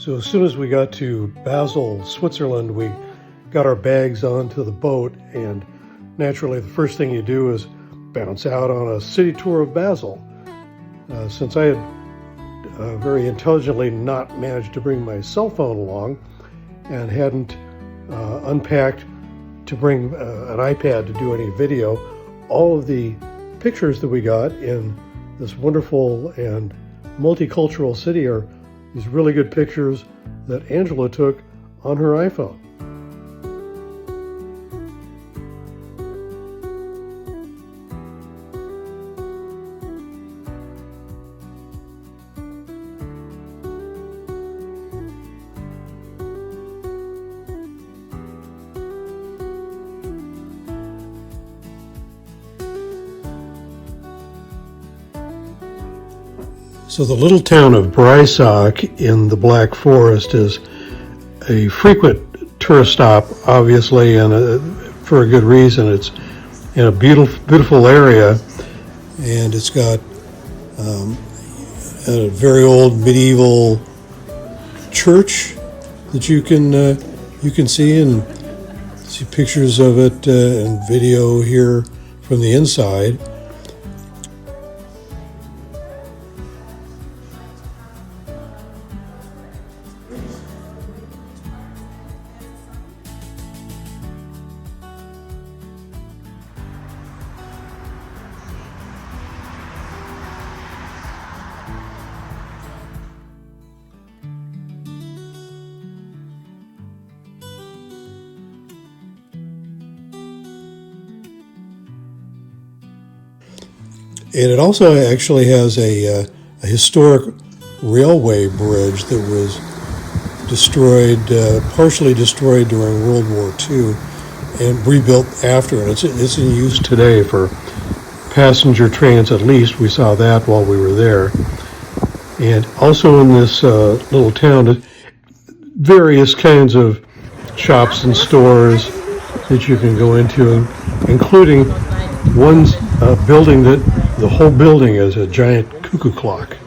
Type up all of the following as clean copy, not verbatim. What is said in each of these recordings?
So as soon as we got to Basel, Switzerland, we got our bags onto the boat, and naturally the first thing you do is bounce out on a city tour of Basel. Since I had very intelligently not managed to bring my cell phone along and hadn't unpacked to bring an iPad to do any video, all of the pictures that we got in this wonderful and multicultural city are these really good pictures that Angela took on her iPhone. So the little town of Breisach in the Black Forest is a frequent tourist stop, obviously, and for a good reason. It's in a beautiful area, and it's got a very old medieval church that you can see and see pictures of it and video here from the inside. And it also actually has a historic railway bridge that was destroyed, partially destroyed during World War II and rebuilt after. And it's in use today for passenger trains, at least. We saw that while we were there. And also in this little town, various kinds of shops and stores that you can go into, including one building that the whole building is a giant cuckoo clock.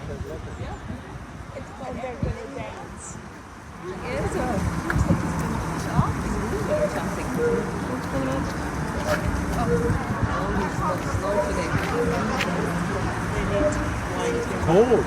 Cold.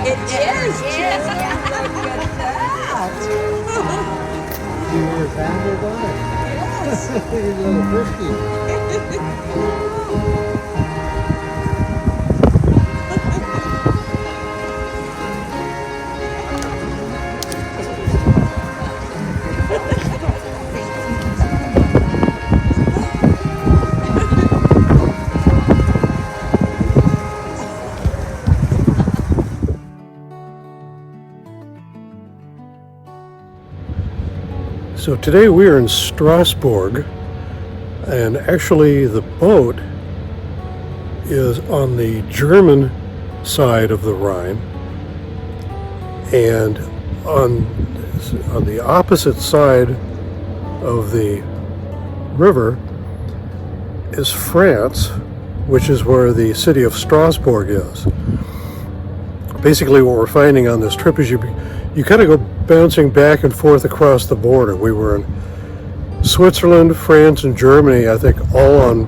It is. Yes. Look at that. You were a fan of that? Yes. You're a little frisky. So today we are in Strasbourg, and actually the boat is on the German side of the Rhine, and on the opposite side of the river is France, which is where the city of Strasbourg is. Basically what we're finding on this trip is you kind of go bouncing back and forth across the border. We were in Switzerland, France, and Germany, I think, all on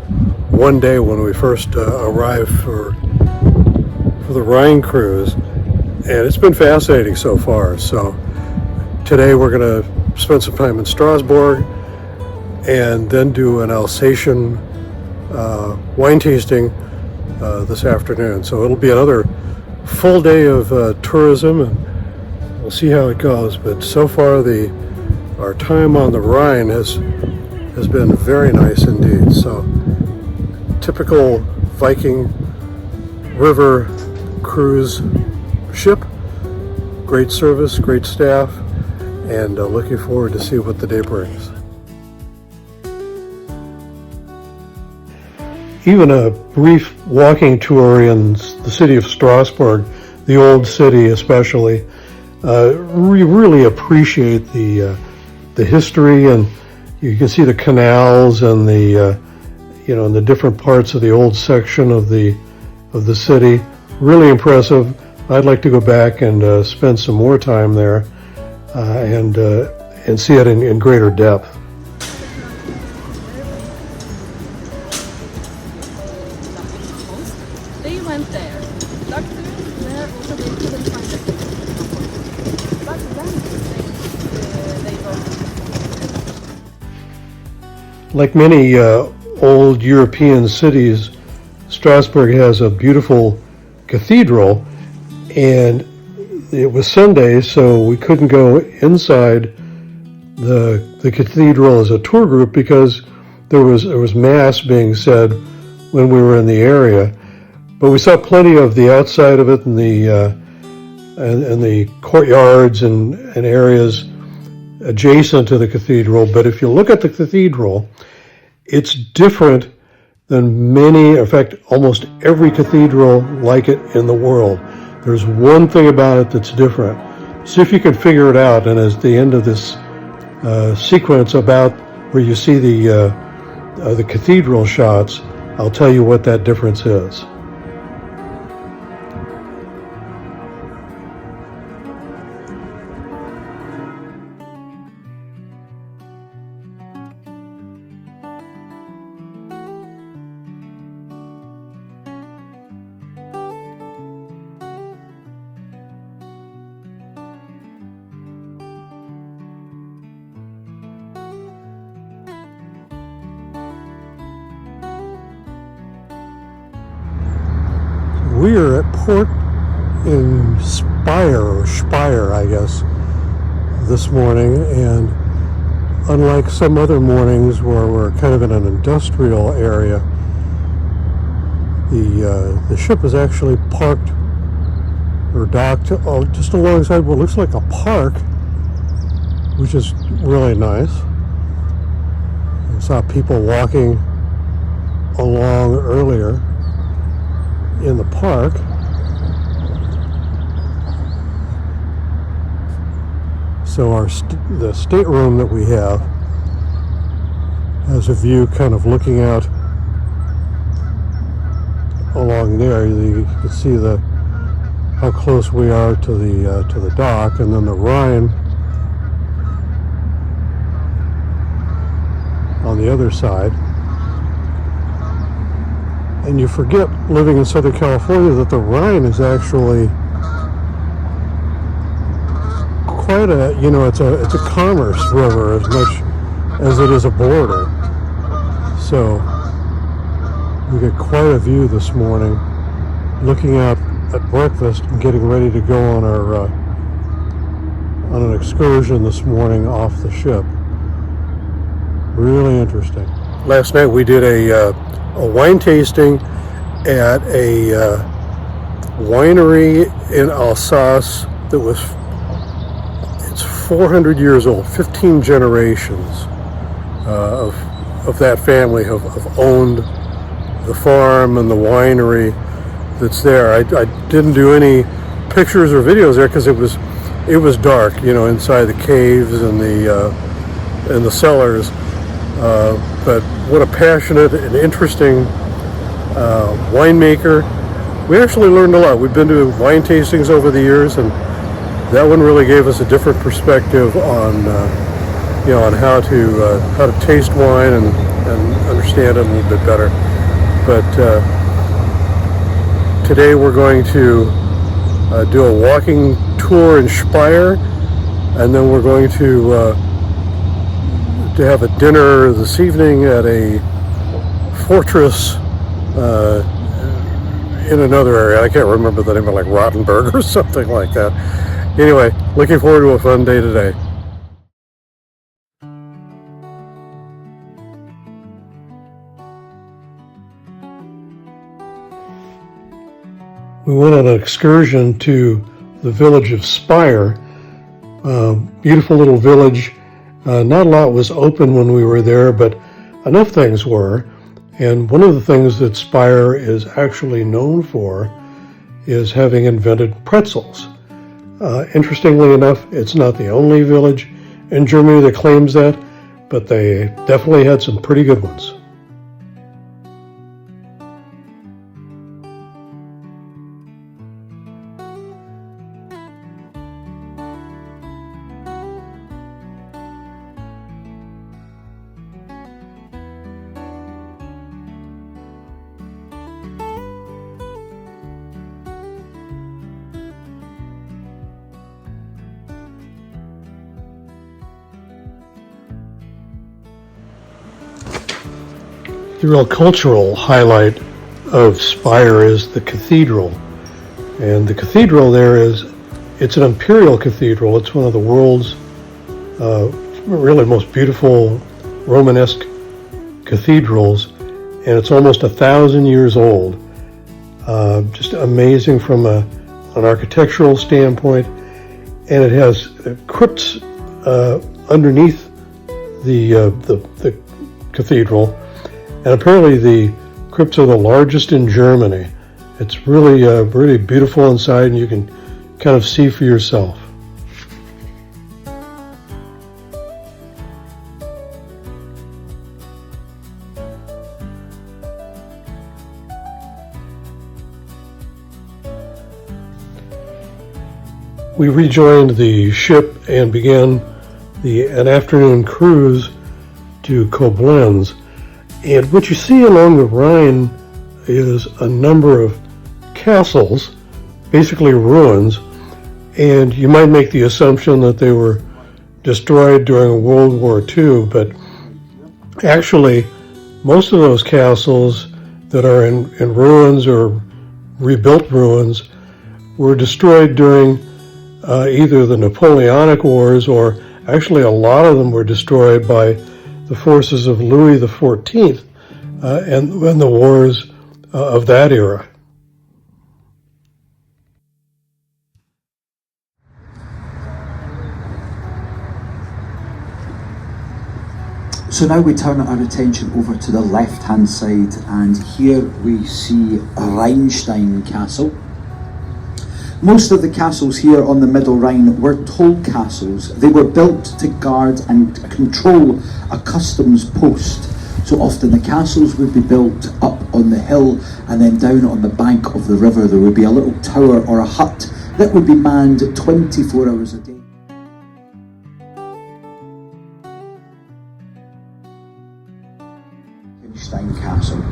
one day when we first arrived for the Rhine cruise, and it's been fascinating so far. So today we're going to spend some time in Strasbourg, and then do an Alsatian wine tasting this afternoon. So it'll be another full day of tourism, and we'll see how it goes. But so far, our time on the Rhine has been very nice indeed. So typical Viking river cruise ship, great service, great staff, and looking forward to see what the day brings. Even a brief walking tour in the city of Strasbourg, the old city especially, we really appreciate the history, and you can see the canals and and the different parts of the old section of the city. Really impressive. I'd like to go back and spend some more time there and see it in greater depth. They went there. Doctors were also they couldn't find it. But then they go. Like many old European cities, Strasbourg has a beautiful cathedral, and it was Sunday, so we couldn't go inside the cathedral as a tour group because there was mass being said when we were in the area. But we saw plenty of the outside of it and the courtyards and areas adjacent to the cathedral. But if you look at the cathedral, it's different than many, in fact, almost every cathedral like it in the world. There's one thing about it that's different. See if you can figure it out, and at the end of this sequence about where you see the cathedral shots, I'll tell you what that difference is. We are at port in Speyer, I guess, this morning, and unlike some other mornings where we're kind of in an industrial area, the ship is actually parked or docked just alongside what looks like a park, which is really nice. I saw people walking along earlier in the park. So the stateroom that we have has a view kind of looking out along there. You can see how close we are to the dock, and then the Rhine on the other side. And you forget, living in Southern California, that the Rhine is actually quite it's a commerce river as much as it is a border. So we get quite a view this morning, looking out at breakfast and getting ready to go on an excursion this morning off the ship. Really interesting. Last night we did a wine tasting at a winery in Alsace it's 400 years old. 15 generations of that family have owned the farm and the winery that's there. I didn't do any pictures or videos there because it was dark, inside the caves and the cellars. But what a passionate and interesting winemaker. We actually learned a lot. We've been to wine tastings over the years, and that one really gave us a different perspective on how to taste wine and understand it a little bit better. But today we're going to do a walking tour in Speyer, and then we're going to to have a dinner this evening at a fortress in another area. I can't remember the name of, like Rottenburg or something like that. Anyway, looking forward to a fun day today. We went on an excursion to the village of Speyer. Beautiful little village. Not a lot was open when we were there, but enough things were. And one of the things that Speyer is actually known for is having invented pretzels. Interestingly enough, it's not the only village in Germany that claims that, but they definitely had some pretty good ones. The real cultural highlight of Speyer is the cathedral. And the cathedral there it's an imperial cathedral. It's one of the world's really most beautiful Romanesque cathedrals. And it's almost 1,000 years old. Just amazing from an architectural standpoint. And it has crypts underneath the cathedral. And apparently the crypts are the largest in Germany. It's really, really beautiful inside, and you can kind of see for yourself. We rejoined the ship and began an afternoon cruise to Koblenz. And what you see along the Rhine is a number of castles, basically ruins, and you might make the assumption that they were destroyed during World War II, but actually most of those castles that are in ruins or rebuilt ruins were destroyed during either the Napoleonic Wars, or actually a lot of them were destroyed by the forces of Louis XIV and the wars of that era. So now we turn our attention over to the left-hand side, and here we see Rheinstein Castle. Most of the castles here on the Middle Rhine were toll castles. They were built to guard and control a customs post. So often the castles would be built up on the hill, and then down on the bank of the river there would be a little tower or a hut that would be manned 24 hours a day. Rheinstein Castle.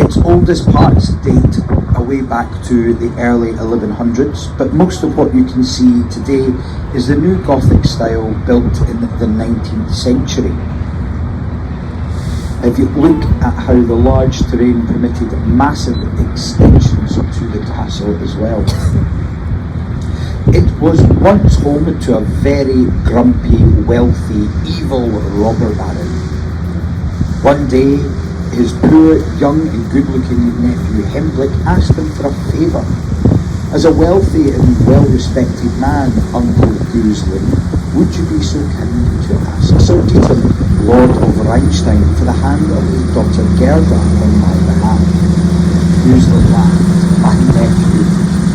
Its oldest parts date away back to the early 1100s, but most of what you can see today is the new Gothic style built in the 19th century. If you look at how the large terrain permitted massive extensions to the castle as well. It was once home to a very grumpy, wealthy, evil robber baron. One day, his poor, young and good-looking nephew Hemblick asked him for a favour. As a wealthy and well-respected man, Uncle Goosley, would you be so kind to ask Sir Dieter, Lord of Rheinstein, for the hand of his daughter Gerda on my behalf? Goosley laughed. My nephew,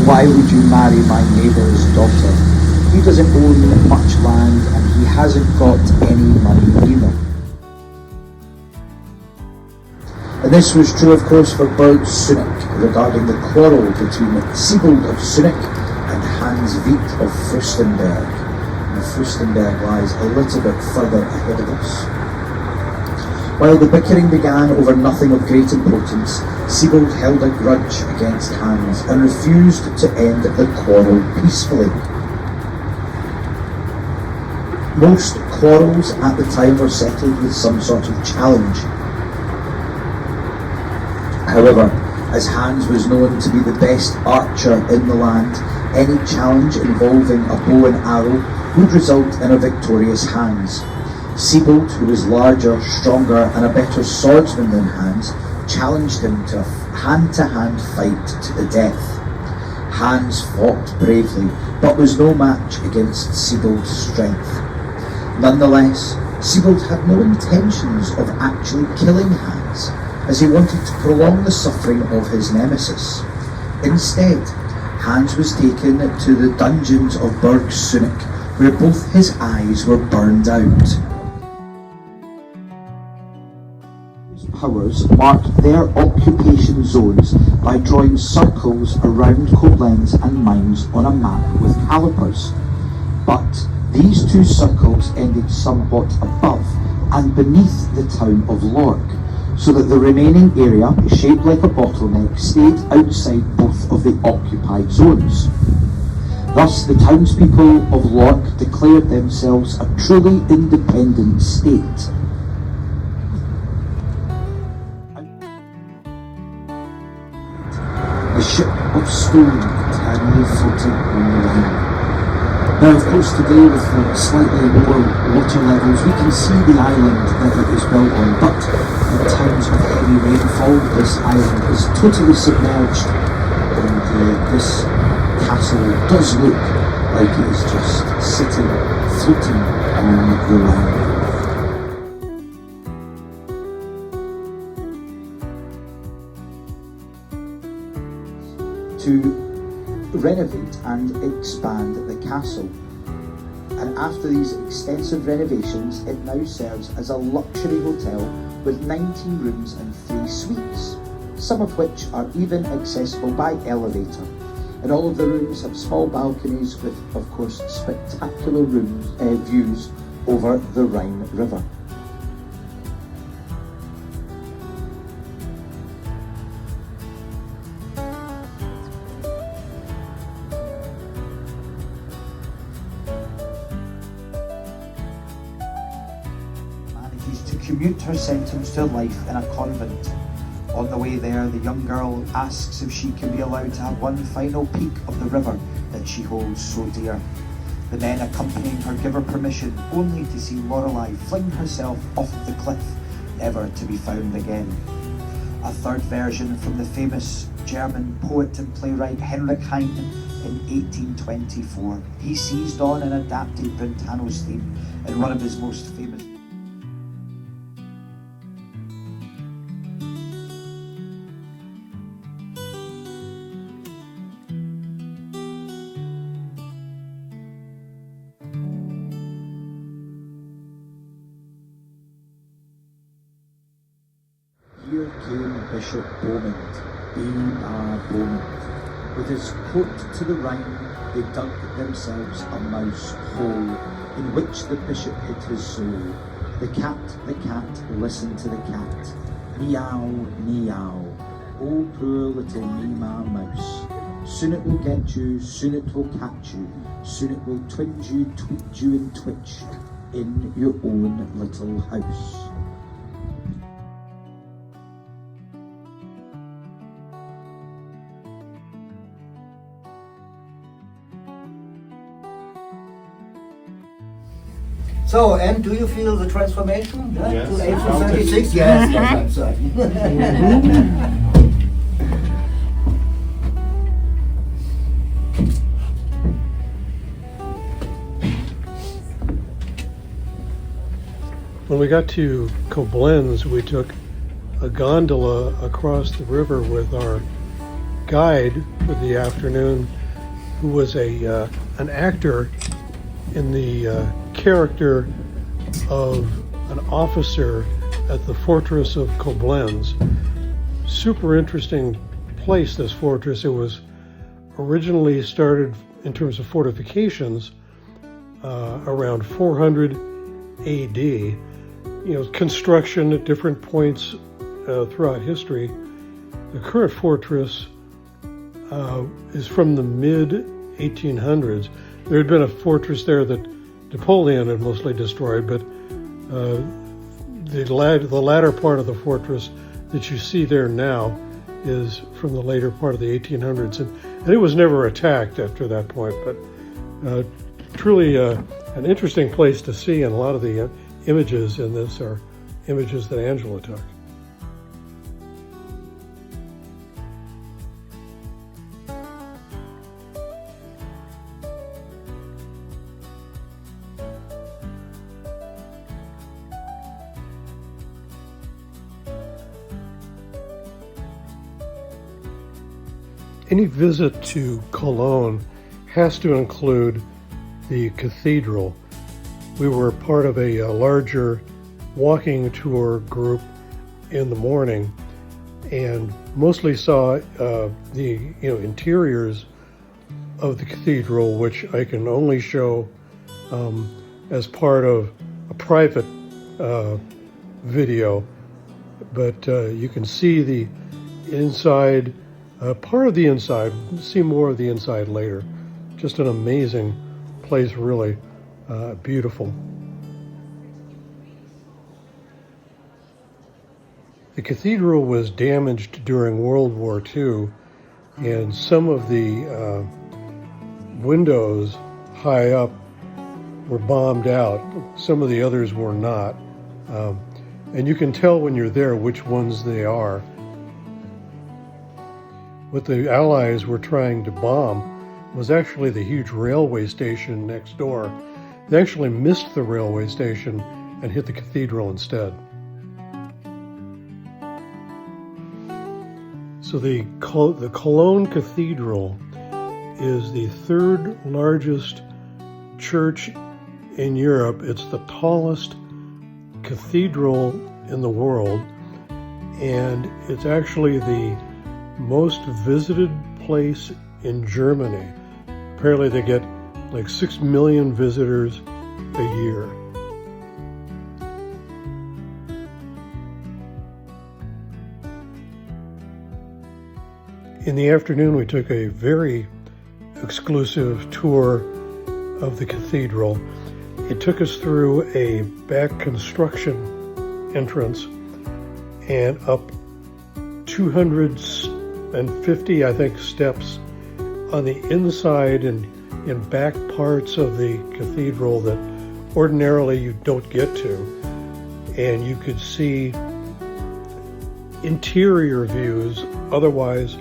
why would you marry my neighbour's daughter? He doesn't own much land and he hasn't got any money either. And this was true, of course, for Bernd Sunek regarding the quarrel between Siebold of Sunek and Hans Witt of Fürstenberg. And Fürstenberg lies a little bit further ahead of us. While the bickering began over nothing of great importance, Siebold held a grudge against Hans and refused to end the quarrel peacefully. Most quarrels at the time were settled with some sort of challenge. However, as Hans was known to be the best archer in the land, any challenge involving a bow and arrow would result in a victorious Hans. Siebold, who was larger, stronger and a better swordsman than Hans, challenged him to a hand-to-hand fight to the death. Hans fought bravely, but was no match against Siebold's strength. Nonetheless, Siebold had no intentions of actually killing Hans, as he wanted to prolong the suffering of his nemesis. Instead, Hans was taken to the dungeons of Burg Sunnik, where both his eyes were burned out. Powers marked their occupation zones by drawing circles around Koblenz and Mainz on a map with calipers. But these two circles ended somewhat above and beneath the town of Lorch, so that the remaining area, shaped like a bottleneck, stayed outside both of the occupied zones. Thus, the townspeople of Lorch declared themselves a truly independent state. The ship of stone eternally floating on the Rhine. Now, of course, today with the slightly lower water levels, we can see the island that it was built on, but in times of heavy rainfall, this island is totally submerged, and this castle does look like it is just sitting, floating on the Rhine. To renovate and expand the castle, and after these extensive renovations it now serves as a luxury hotel with 19 rooms and 3 suites, some of which are even accessible by elevator, and all of the rooms have small balconies with, of course, spectacular views over the Rhine River. To commute her sentence to life in a convent. On the way there, the young girl asks if she can be allowed to have one final peek of the river that she holds so dear. The men accompanying her give her permission, only to see Lorelei fling herself off the cliff, never to be found again. A third version from the famous German poet and playwright Heinrich Heine in 1824. He seized on and adapted Brentano's theme in one of his most famous. Here came Bishop Beaumont, Beaumont. With his court to the Rhine, they dug themselves a mouse hole, in which the bishop hid his soul. The cat, listened to the cat. Meow, meow. Oh, poor little Mima mouse. Soon it will get you, soon it will catch you, soon it will twinge you, tweet you and twitch in your own little house. So, and do you feel the transformation? Yes. To 1836? Yes, I'm certain. When we got to Koblenz, we took a gondola across the river with our guide for the afternoon, who was an actor in the character of an officer at the fortress of Koblenz. Super interesting place, this fortress. It was originally started in terms of fortifications around 400 AD. You know, construction at different points throughout history. The current fortress is from the mid 1800s. There had been a fortress there that Napoleon had mostly destroyed, but the latter part of the fortress that you see there now is from the later part of the 1800s, and it was never attacked after that point, but truly an interesting place to see, and a lot of the images in this are images that Angela took. Any visit to Cologne has to include the cathedral. We were part of a larger walking tour group in the morning and mostly saw the interiors of the cathedral, which I can only show as part of a private video. But you can see the inside. Part of the inside, see more of the inside later. Just an amazing place, really beautiful. The cathedral was damaged during World War II, and some of the windows high up were bombed out. Some of the others were not. And you can tell when you're there which ones they are. What the Allies were trying to bomb was actually the huge railway station next door. They actually missed the railway station and hit the cathedral instead. So the Cologne Cathedral is the third largest church in Europe. It's the tallest cathedral in the world, and it's actually the most visited place in Germany. Apparently they get like 6 million visitors a year. In the afternoon, we took a very exclusive tour of the cathedral. It took us through a back construction entrance and up 250, I think, steps on the inside and in back parts of the cathedral that ordinarily you don't get to. And you could see interior views otherwise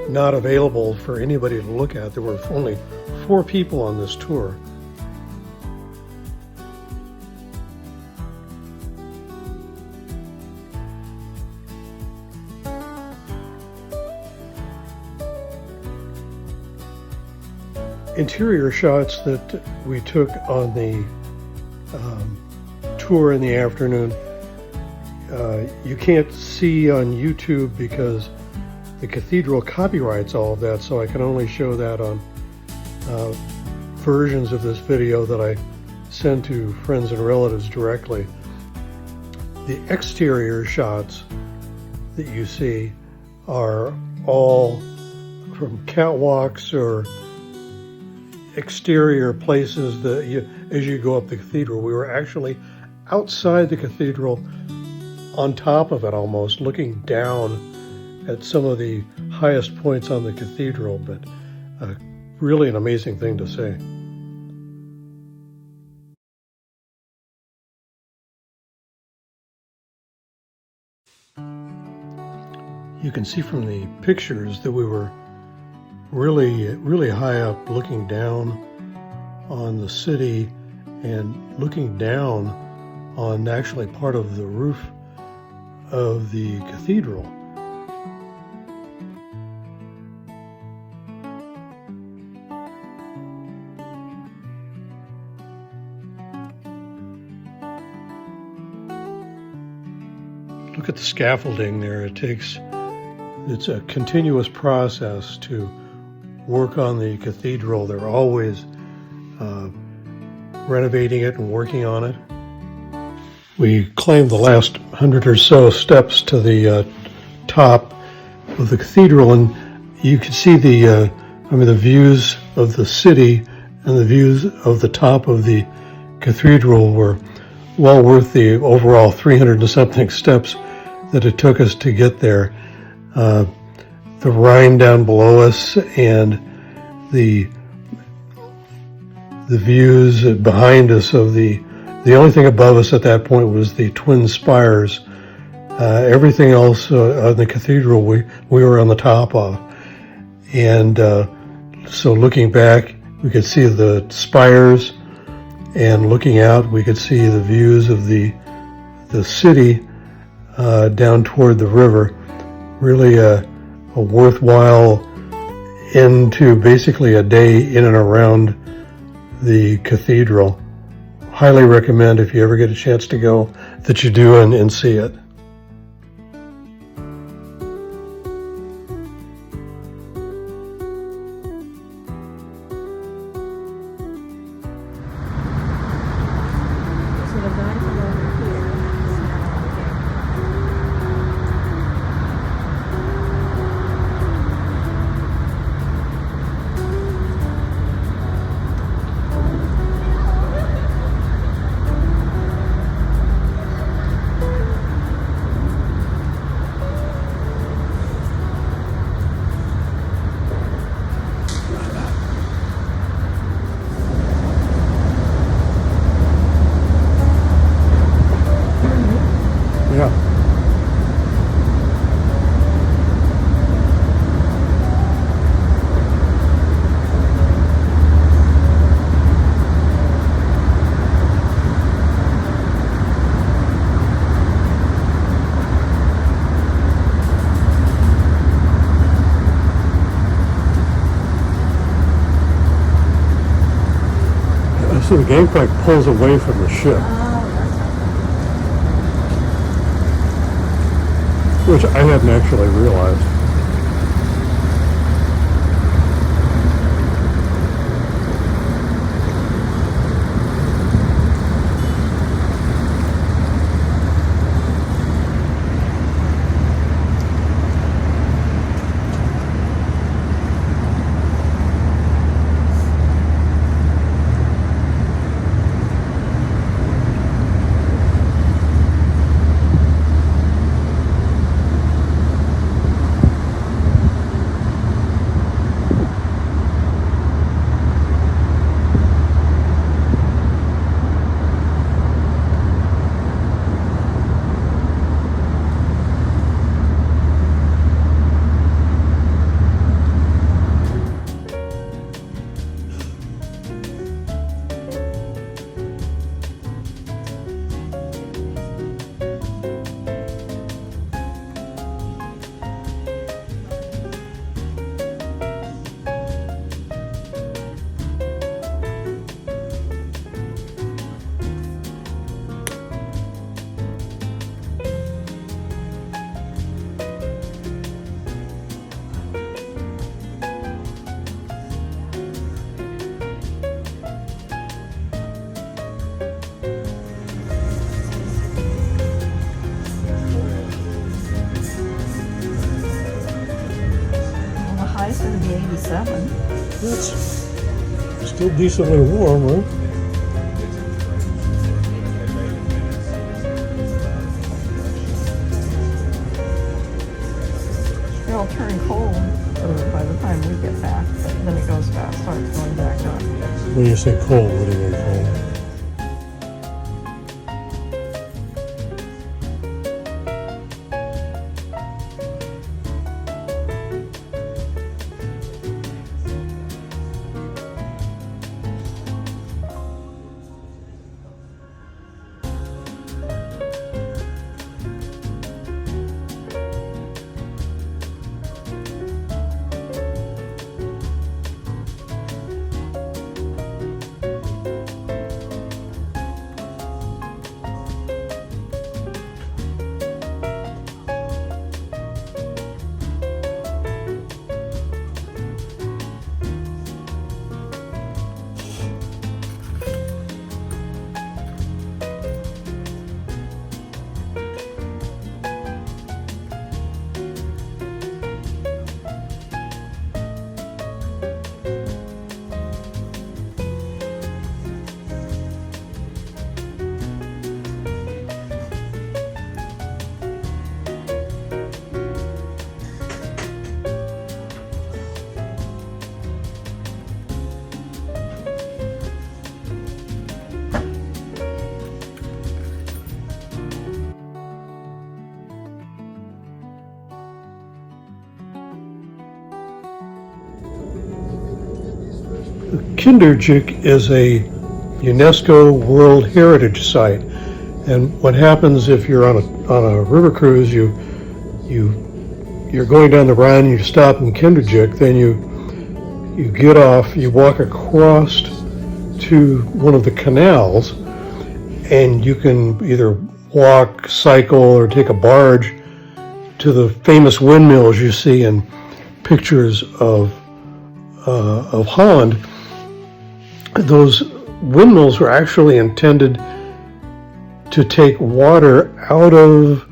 not available for anybody to look at. There were only 4 people on this tour. Interior shots that we took on the tour in the afternoon, you can't see on YouTube because the cathedral copyrights all of that, so I can only show that on versions of this video that I send to friends and relatives directly. The exterior shots that you see are all from catwalks or exterior places that as you go up the cathedral. We were actually outside the cathedral, on top of it almost, looking down at some of the highest points on the cathedral, but really an amazing thing to see. You can see from the pictures that we were really high up, looking down on the city and looking down on actually part of the roof of the cathedral. Look at the scaffolding there. It's a continuous process to work on the cathedral. They're always renovating it and working on it. We climbed the last 100 or so steps to the top of the cathedral, and you can see the views of the city and the views of the top of the cathedral were well worth the overall 300 and something steps that it took us to get there. The Rhine down below us and the views behind us of the only thing above us at that point was the twin spires. Everything else on the cathedral we were on the top of. And so looking back, we could see the spires, and looking out, we could see the views of the city down toward the river. Really a worthwhile end to basically a day in and around the cathedral. Highly recommend, if you ever get a chance to go, that you do and see it. So the guys are over here. Yeah. So the gangplank pulls away from the ship, which I hadn't actually realized. High's going to be 87. That's still decently warm, right? It'll turn cold by the time we get back, but then it goes back, starts going back up. When you say cold, what do you mean cold? Kinderjik is a UNESCO World Heritage Site, and what happens if you're on a river cruise, you're going down the Rhine, you stop in Kinderjik, then you get off, you walk across to one of the canals, and you can either walk, cycle, or take a barge to the famous windmills you see in pictures of Holland. Those windmills were actually intended to take water out of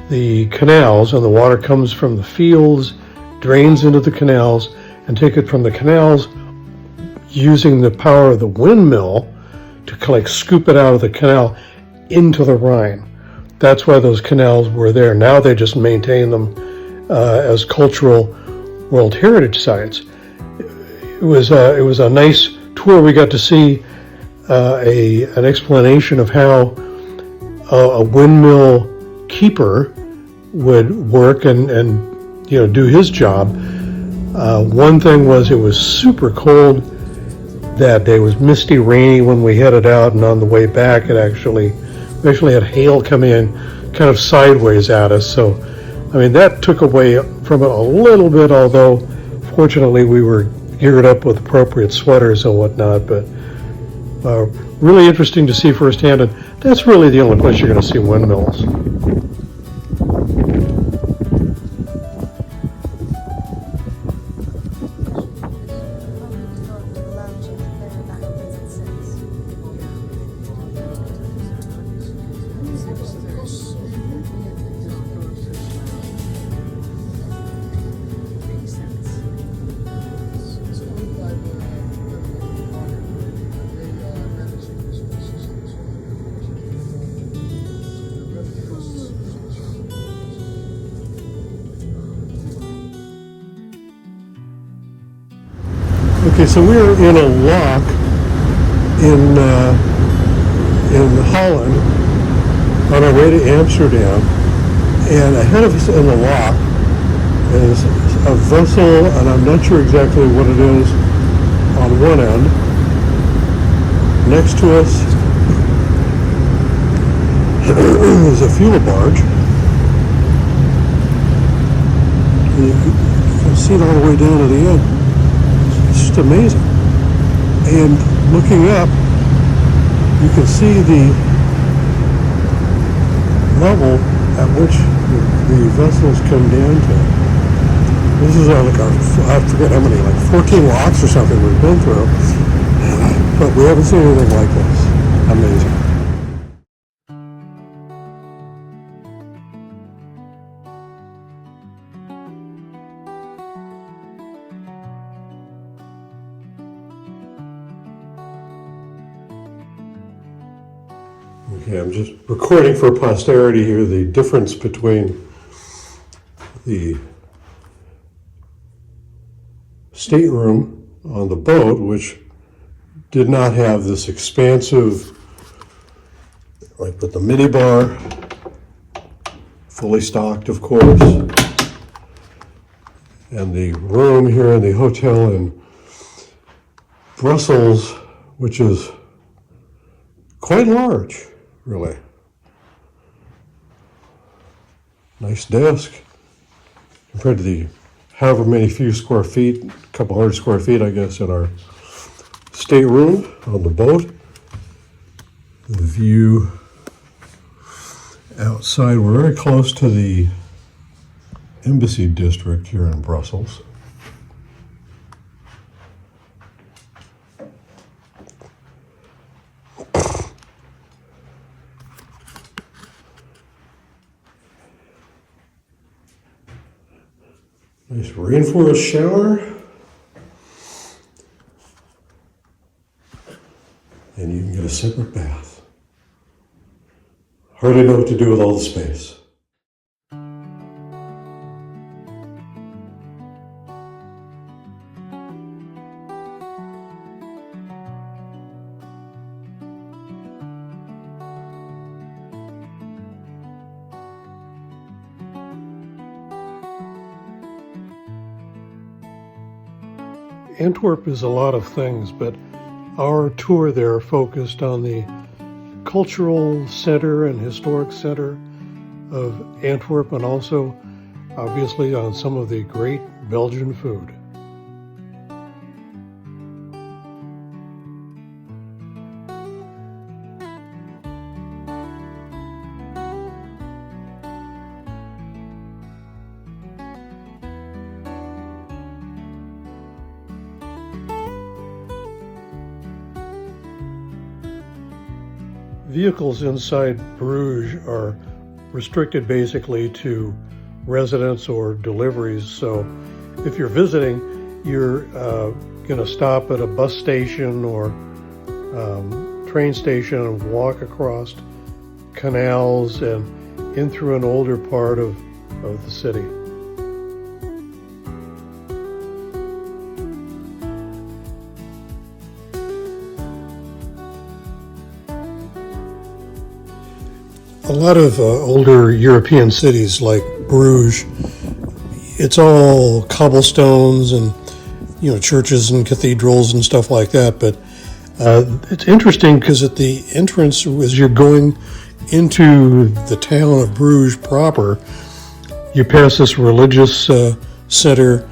the canals, and the water comes from the fields, drains into the canals, and take it from the canals using the power of the windmill to like scoop it out of the canal into the Rhine. That's why those canals were there. Now they just maintain them as cultural World Heritage Sites. It was a nice tour. We got to see an explanation of how a windmill keeper would work and do his job. One thing was it was super cold that day. It was misty, rainy when we headed out, and on the way back we actually had hail come in kind of sideways at us. So I mean, that took away from it a little bit, although fortunately we were geared up with appropriate sweaters and whatnot. But really interesting to see firsthand, and that's really the only place you're going to see windmills. Okay, so we're in a lock in Holland on our way to Amsterdam, and ahead of us in the lock is a vessel, and I'm not sure exactly what it is on one end. Next to us is a fuel barge. You can see it all the way down to the end. It's just amazing. And looking up, you can see the level at which the vessels come down to. This is like I forget how many, like 14 locks or something we've been through, but we haven't seen anything like this. Amazing. Okay, I'm just recording for posterity here the difference between the stateroom on the boat, which did not have this expansive, like with the minibar, fully stocked, of course, and the room here in the hotel in Brussels, which is quite large. Really. Nice desk compared to the however many few square feet, a couple hundred square feet, I guess, in our stateroom on the boat. The view outside, we're very close to the embassy district here in Brussels. Nice rainforest shower. And you can get a separate bath. Hardly know what to do with all the space. Antwerp is a lot of things, but our tour there focused on the cultural center and historic center of Antwerp, and also obviously on some of the great Belgian food. Vehicles inside Bruges are restricted basically to residents or deliveries. So if you're visiting, you're going to stop at a bus station or train station and walk across canals and in through an older part of the city. A lot of older European cities like Bruges, it's all cobblestones and, you know, churches and cathedrals and stuff like that. But it's interesting because at the entrance, as you're going into the town of Bruges proper, you pass this religious center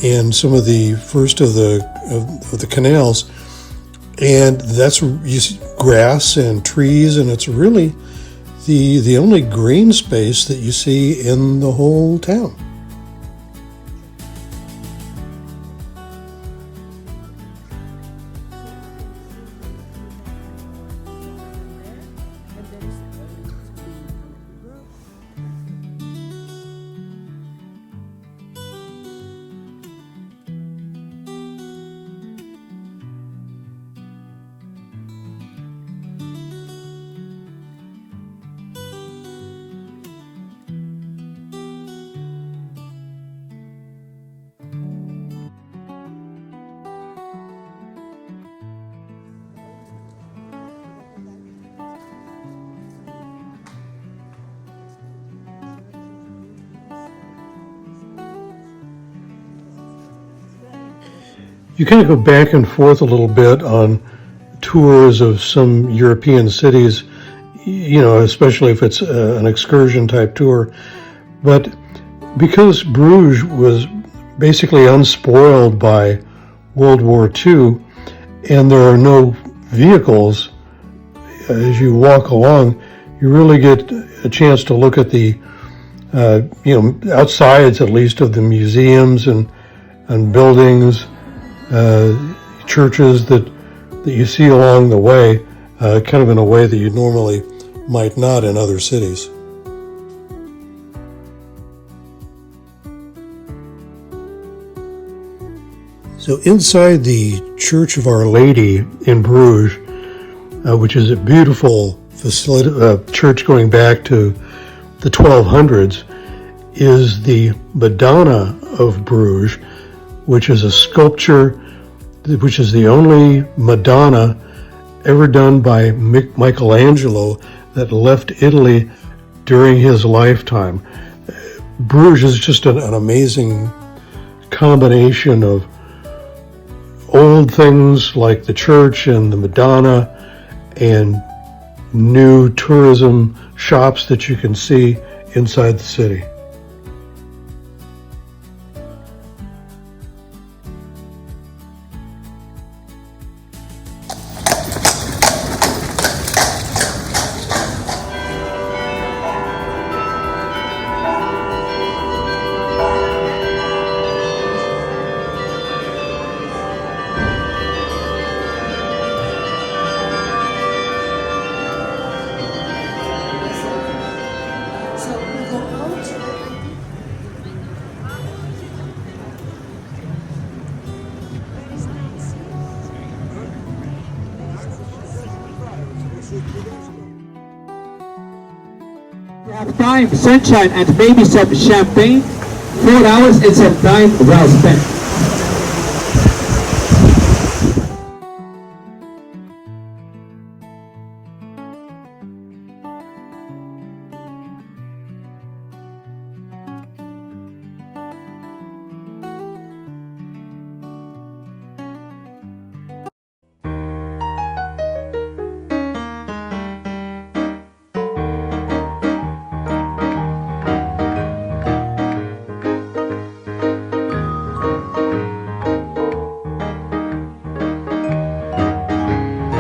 and some of the first of the canals, and that's you see grass and trees, and it's really the only green space that you see in the whole town. You kind of go back and forth a little bit on tours of some European cities, you know, especially if it's an excursion type tour. But because Bruges was basically unspoiled by World War II, and there are no vehicles as you walk along, you really get a chance to look at the, outsides at least of the museums and buildings, churches that you see along the way, kind of in a way that you normally might not in other cities. So inside the Church of Our Lady in Bruges, which is a beautiful facility, church going back to the 1200s, is the Madonna of Bruges, which is a sculpture, which is the only Madonna ever done by Michelangelo that left Italy during his lifetime. Bruges is just an amazing combination of old things like the church and the Madonna and new tourism shops that you can see inside the city. Have time, sunshine, and maybe some champagne. 4 hours, it's a time well spent.